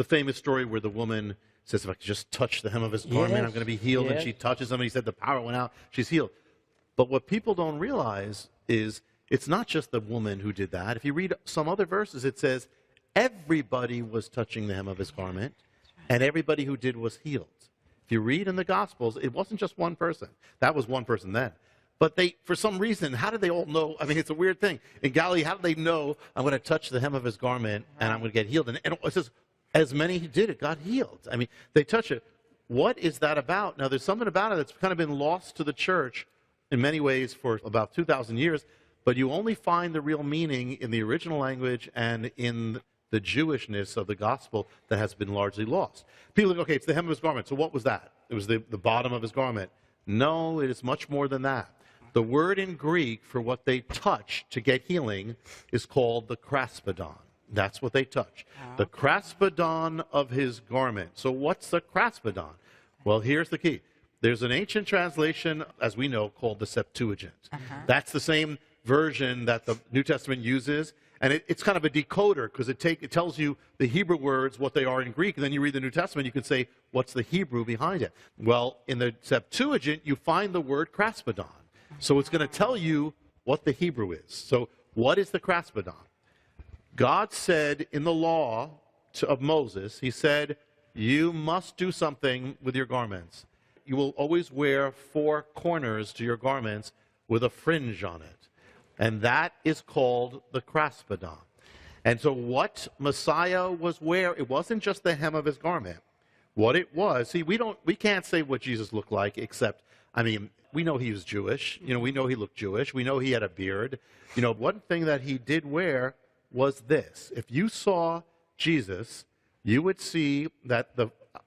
the famous story where the woman says, if I could just touch the hem of his garment, I'm going to be healed. And she touches him, and he said the power went out. She's healed. But what people don't realize is it's not just the woman who did that. If you read some other verses, it says everybody was touching the hem of his garment, and everybody who did was healed. If you read in the Gospels, it wasn't just one person. That was one person then. But they, for some reason, how did they all know? I mean, it's a weird thing. In Galilee, how did they know I'm going to touch the hem of his garment and I'm going to get healed? And it says, as many who did it got healed. I mean, they touch it. What is that about? Now, there's something about it that's kind of been lost to the church in many ways for about 2,000 years, but you only find the real meaning in the original language and in the Jewishness of the gospel that has been largely lost. People think, okay, it's the hem of his garment. So what was that? It was the bottom of his garment. No, it is much more than that. The word in Greek for what they touch to get healing is called the kraspedon. That's what they touch. The kraspedon of his garment. So what's the kraspedon? Well, here's the key. There's an ancient translation, as we know, called the Septuagint. That's the same version that the New Testament uses. And it's kind of a decoder because it tells you the Hebrew words, what they are in Greek. And then you read the New Testament, you can say, what's the Hebrew behind it? Well, in the Septuagint, you find the word kraspedon. So it's going to tell you what the Hebrew is. So what is the kraspedon? God said in the law of Moses, he said, you must do something with your garments. You will always wear 4 corners to your garments with a fringe on it. And that is called the kraspedon. And so what Messiah was wearing, it wasn't just the hem of his garment. What it was, see, we can't say what Jesus looked like except, I mean, we know he was Jewish. You know, we know he looked Jewish. We know he had a beard. You know, one thing that he did wear was this. If you saw Jesus, you would see that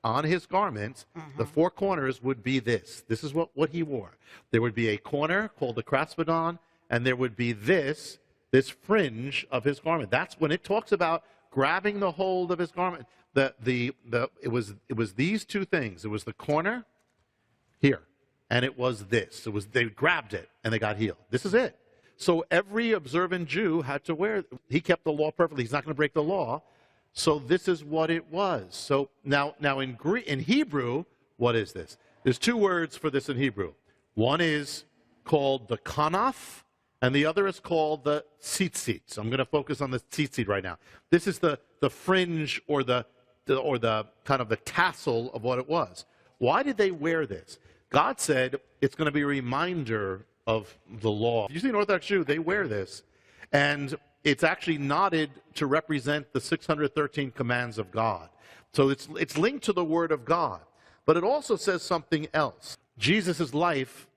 on his garments, the 4 corners would be this. This is what he wore. There would be a corner called the kraspedon, and there would be this fringe of his garment. That's when it talks about grabbing the hold of his garment. It was these 2 things. It was the corner here, and it was this. They grabbed it and they got healed. This is it. So every observant Jew had to wear. He kept the law perfectly. He's not going to break the law. So this is what it was. So now in Hebrew, what is this? There's 2 words for this in Hebrew. One is called the kanaf, and the other is called the tzitzit. So I'm going to focus on the tzitzit right now. This is the fringe or the kind of the tassel of what it was. Why did they wear this? God said it's going to be a reminder of the law. If you see an Orthodox Jew, they wear this, and it's actually knotted to represent the 613 commands of God. So it's linked to the Word of God, but it also says something else. Jesus' life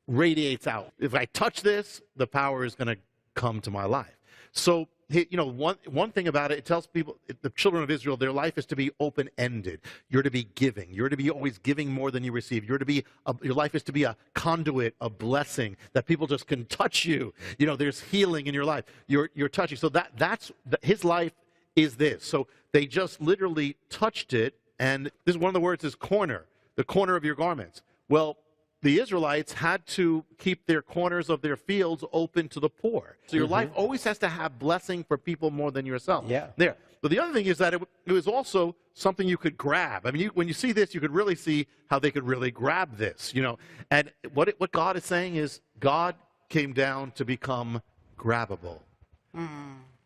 radiates out. If I touch this, the power is going to come to my life. So, you know, one thing about it, it tells people, the children of Israel, their life is to be open-ended. You're to be giving. You're to be always giving more than you receive. Your life is to be a conduit, a blessing, that people just can touch you. You know, there's healing in your life. You're touching. So his life is this. So they just literally touched it, and this is one of the words is corner, the corner of your garments. Well, the Israelites had to keep their corners of their fields open to the poor. So your life always has to have blessing for people more than yourself. Yeah. There. But the other thing is that it was also something you could grab. I mean, when you see this, you could really see how they could really grab this, you know. And what God is saying is God came down to become grabbable.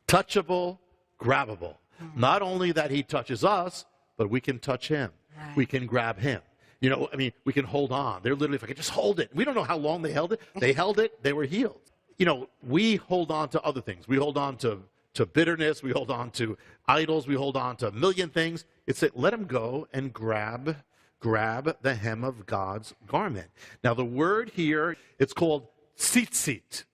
Touchable, grabbable. Not only that he touches us, but we can touch him. Right. We can grab him. You know, I mean, we can hold on. They're literally, if I could just hold it. We don't know how long they held it. They held it. They were healed. You know, we hold on to other things. We hold on to bitterness. We hold on to idols. We hold on to a million things. It's that let them go and grab the hem of God's garment. Now, the word here, it's called tzitzit.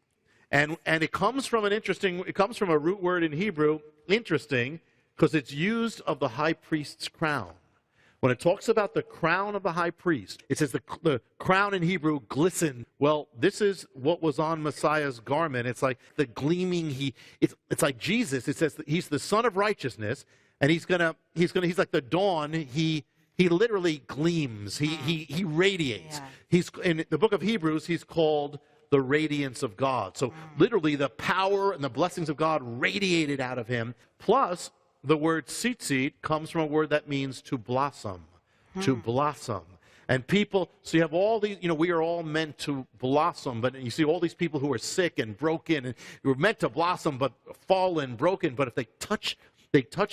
And it comes from a root word in Hebrew, interesting, because it's used of the high priest's crown. When it talks about the crown of the high priest, it says the crown in Hebrew glistened. Well, this is what was on Messiah's garment. It's like the gleaming. It's like Jesus. It says that he's the Son of Righteousness, and he's like the dawn. He literally gleams. He radiates. Yeah. He's in the book of Hebrews. He's called the radiance of God. So literally, the power and the blessings of God radiated out of him. Plus, the word tzitzit comes from a word that means to blossom, to blossom. And people, so you have all these, we are all meant to blossom, but you see all these people who are sick and broken, and who are meant to blossom, but fallen, broken, but if they touch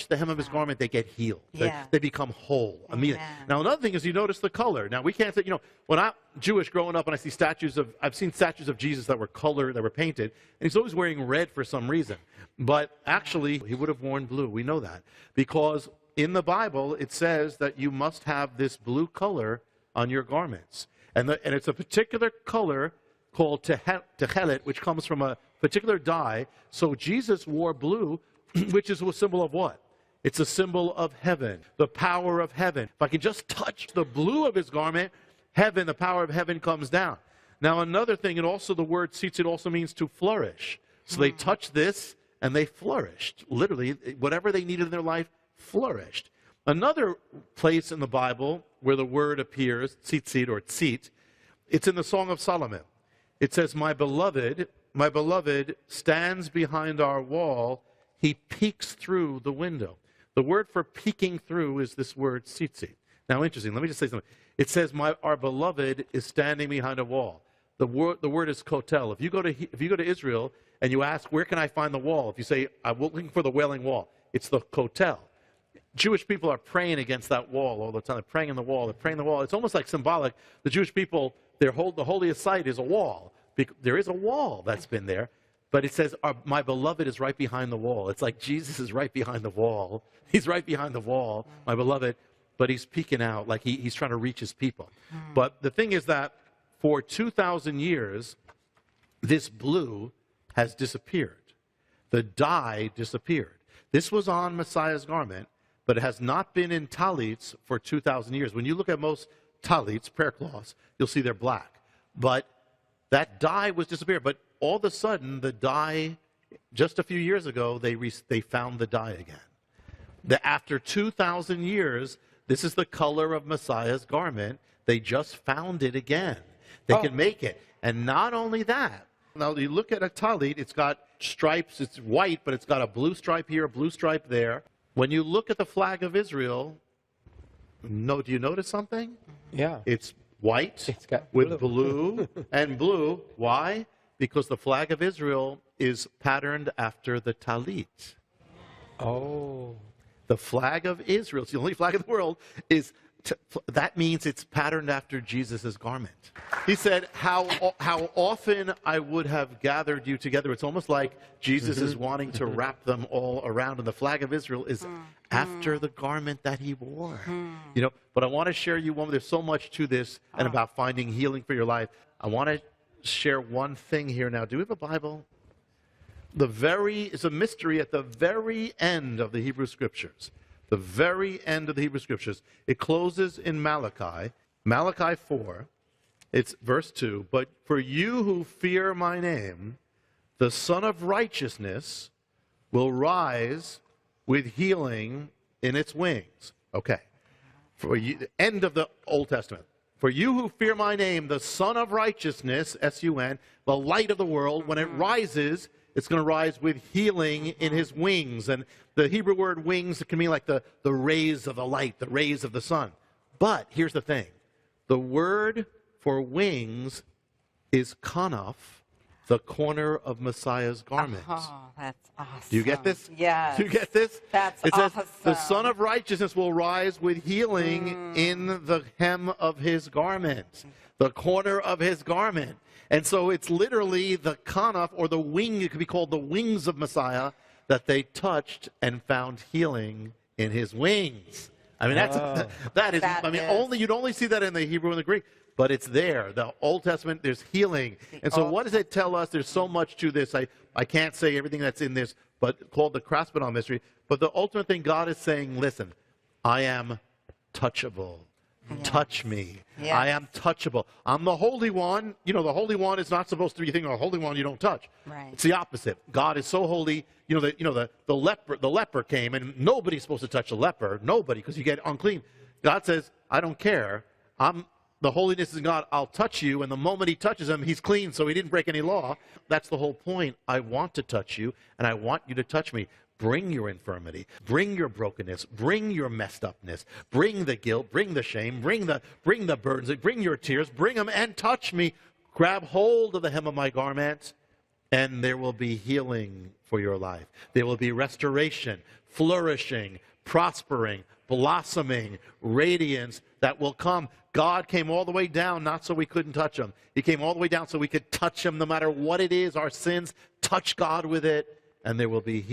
the hem of his garment, they get healed. They become whole immediately. Now, another thing is you notice the color. Now, we can't say, when I'm Jewish growing up and I see I've seen statues of Jesus that were colored, that were painted, and he's always wearing red for some reason. But actually, he would have worn blue. We know that. Because in the Bible, it says that you must have this blue color on your garments. And it's a particular color called Tallit, which comes from a particular dye. So Jesus wore blue, which is a symbol of what? It's a symbol of heaven, the power of heaven. If I can just touch the blue of his garment, heaven, the power of heaven comes down. Now, another thing, and also the word tzitzit also means to flourish. So they touched this, and they flourished. Literally, whatever they needed in their life flourished. Another place in the Bible where the word appears, tzitzit or tzit, it's in the Song of Solomon. It says, my beloved stands behind our wall. He peeks through the window. The word for peeking through is this word tzitzit. Now, interesting. Let me just say something. It says, our beloved is standing behind a wall. The word is kotel. If you go to Israel and you ask, where can I find the wall? If you say, I'm looking for the Wailing Wall, it's the kotel. Jewish people are praying against that wall all the time. They're praying in the wall. They're praying the wall. It's almost like symbolic. The Jewish people, the holiest site is a wall. There is a wall that's been there. But it says, my beloved is right behind the wall. It's like Jesus is right behind the wall. He's right behind the wall, my beloved, but he's peeking out like he's trying to reach his people. But the thing is that for 2,000 years, this blue has disappeared. The dye disappeared. This was on Messiah's garment, but it has not been in tallits for 2,000 years. When you look at most tallits, prayer cloths, you'll see they're black. But that dye was disappeared. But all of a sudden, the dye, just a few years ago, they found the dye again. After 2,000 years, this is the color of Messiah's garment. They just found it again. They can make it. And not only that, now you look at a tallit, it's got stripes. It's white, but it's got a blue stripe here, a blue stripe there. When you look at the flag of Israel, do you notice something? Yeah. It's white with blue and blue. Why? Because the flag of Israel is patterned after the tallit. Oh. The flag of Israel, it's the only flag in the world, that means it's patterned after Jesus' garment. He said, how often I would have gathered you together. It's almost like Jesus is wanting to wrap them all around, and the flag of Israel is after the garment that he wore. But I want to share you there's so much to this and about finding healing for your life. I want to share one thing here now. Do we have a Bible? It's a mystery at the very end of the Hebrew Scriptures. The very end of the Hebrew Scriptures. It closes in Malachi 4. It's verse 2. But for you who fear my name, the Son of Righteousness will rise with healing in its wings. Okay. For you, end of the Old Testament. For you who fear my name, the Son of Righteousness, S-U-N, the light of the world, when it rises, it's going to rise with healing in his wings. And the Hebrew word wings, it can mean like the rays of the light, the rays of the sun. But here's the thing. The word for wings is kanaf, the corner of Messiah's garment. Oh, that's awesome. Do you get this? Yes. Do you get this? That's it awesome. says, the Son of Righteousness will rise with healing in the hem of his garment, the corner of his garment. And so it's literally the kanaf, or the wing, it could be called the wings of Messiah, that they touched and found healing in his wings. I mean, you'd only see that in the Hebrew and the Greek, but it's there. The Old Testament, there's healing. And so what does it tell us? There's so much to this. I can't say everything that's in this, but called the Kraspedon mystery. But the ultimate thing, God is saying, listen, I am touchable. Yes. Touch me. Yes. I am touchable. I'm the Holy One. The Holy One is not supposed to be a thing. The Holy One you don't touch. Right. It's the opposite. God is so holy. The leper came, and nobody's supposed to touch a leper. Nobody, because you get unclean. God says, I don't care. The holiness is God. I'll touch you, and the moment he touches him, he's clean, so he didn't break any law. That's the whole point. I want to touch you, and I want you to touch me. bring your infirmity, bring your brokenness, bring your messed upness, bring the guilt, bring the shame, bring the burdens, bring your tears, bring them and touch me. Grab hold of the hem of my garment, and there will be healing for your life. There will be restoration, flourishing, prospering, blossoming, radiance that will come. God came all the way down, not so we couldn't touch him. He came all the way down so we could touch him no matter what it is, our sins. Touch God with it, and there will be healing.